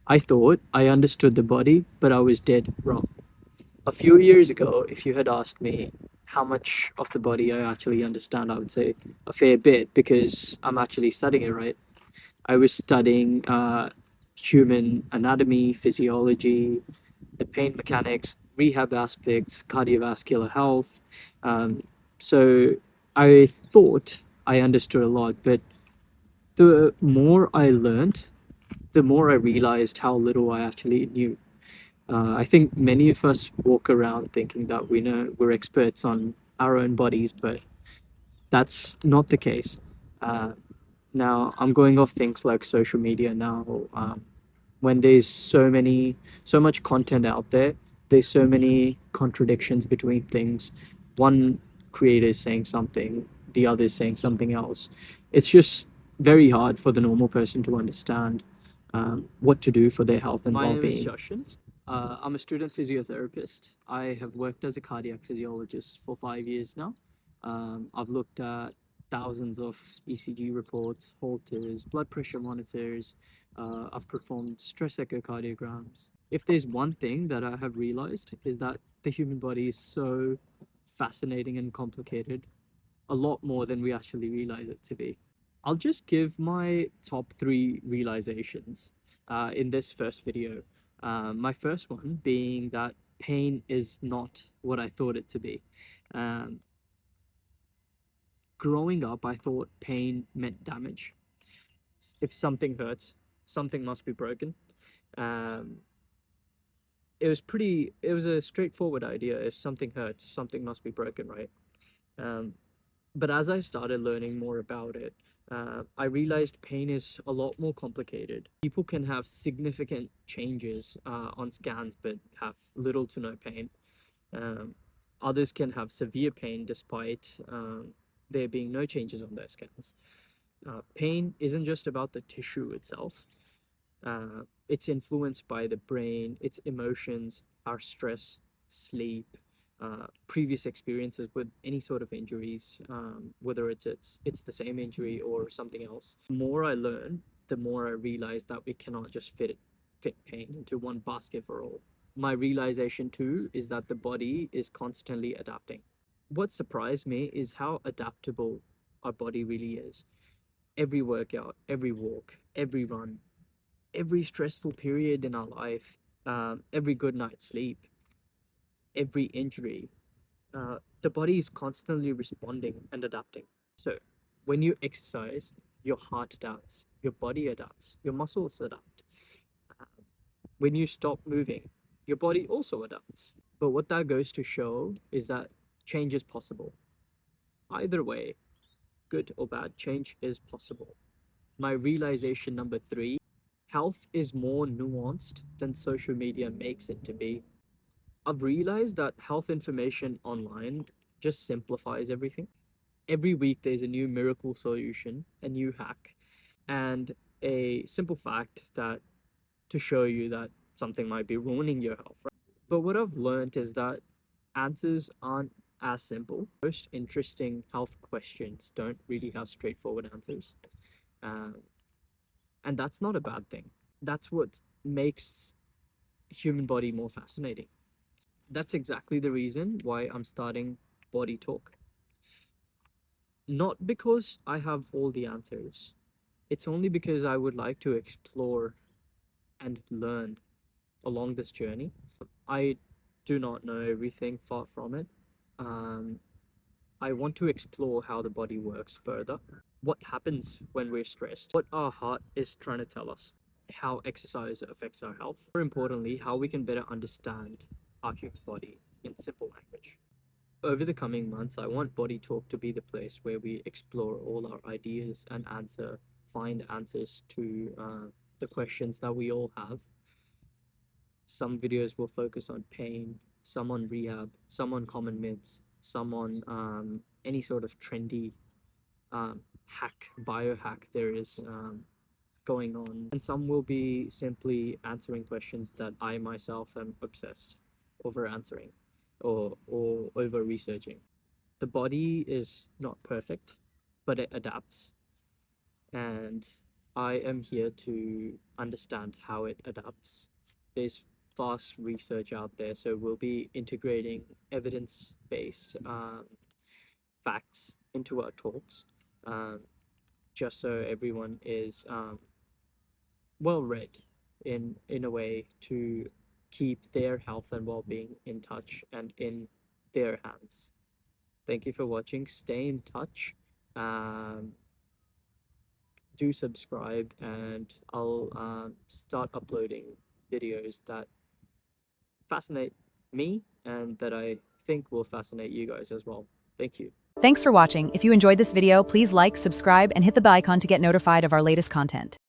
I thought I understood the body, but I was dead wrong. A few years ago, if you had asked me how much of the body I actually understand, I would say a fair bit because I'm actually studying it, right? I was studying human anatomy, physiology, the pain mechanics, rehab aspects, cardiovascular health. Um, so I thought I understood a lot, but the more I learned, the more I realized how little I actually knew. I think many of us walk around thinking that we know we're experts on our own bodies, but that's not the case. Uh, Now, I'm going off things like social media now. When there's so much content out there, there's so many contradictions between things. One creator is saying something, the other is saying something else. It's just very hard for the normal person to understand what to do for their health and well-being. My name is Joshin. I'm a student physiotherapist. I have worked as a cardiac physiologist for 5 years now. I've looked at thousands of ECG reports, Holters, blood pressure monitors. I've performed stress echocardiograms. If there's one thing that I have realized is that the human body is so fascinating and complicated, a lot more than we actually realize it to be. I'll just give my top three realizations in this first video. My first one being that pain is not what I thought it to be. Um, Growing up, I thought pain meant damage. If something hurts, something must be broken. Um, it was a straightforward idea. If something hurts, something must be broken, right? Um, but as I started learning more about it, I realized pain is a lot more complicated. People can have significant changes on scans, but have little to no pain. Um, Others can have severe pain despite there being no changes on their scans. Pain isn't just about the tissue itself. It's influenced by the brain, its emotions, our stress, sleep, previous experiences with any sort of injuries, whether it's the same injury or something else. The more I learn, the more I realize that we cannot just fit pain into one basket for all. My realization too is that the body is constantly adapting. What surprised me is how adaptable our body really is. Every workout, every walk, every run, every stressful period in our life, every good night's sleep, every injury, the body is constantly responding and adapting. So, when you exercise, your heart adapts, your body adapts, your muscles adapt. Uh, when you stop moving, your body also adapts. But what that goes to show is that change is possible. Either way, good or bad, change is possible. My realization number three: health is more nuanced than social media makes it to be. I've realized that health information online just simplifies everything. Every week, there's a new miracle solution, a new hack, and a simple fact that to show you that something might be ruining your health. Right? But what I've learned is that answers aren't as simple. Most interesting health questions don't really have straightforward answers. Um, and that's not a bad thing. That's what makes human body more fascinating. That's exactly the reason why I'm starting Body Talk. Not because I have all the answers. It's only because I would like to explore and learn along this journey. I do not know everything, far from it. Um, I want to explore how the body works further. What happens when we're stressed? What our heart is trying to tell us? How exercise affects our health? More importantly, how we can better understand our human body in simple language. Over the coming months, I want Body Talk to be the place where we explore all our ideas and find answers to the questions that we all have. Some videos will focus on pain, some on rehab, some on common myths, some on any sort of trendy biohack there is going on. And some will be simply answering questions that I myself am obsessed over answering or over researching. The body is not perfect, but it adapts. And I am here to understand how it adapts. There's vast research out there, so we'll be integrating evidence-based facts into our talks, um, just so everyone is well read in a way to keep their health and well-being in touch and in their hands. Thank you for watching. Stay in touch. Um, do subscribe, and I'll start uploading videos that fascinate me and that I think will fascinate you guys as well. Thank you. Thanks for watching. If you enjoyed this video, please like, subscribe, and hit the bell icon to get notified of our latest content.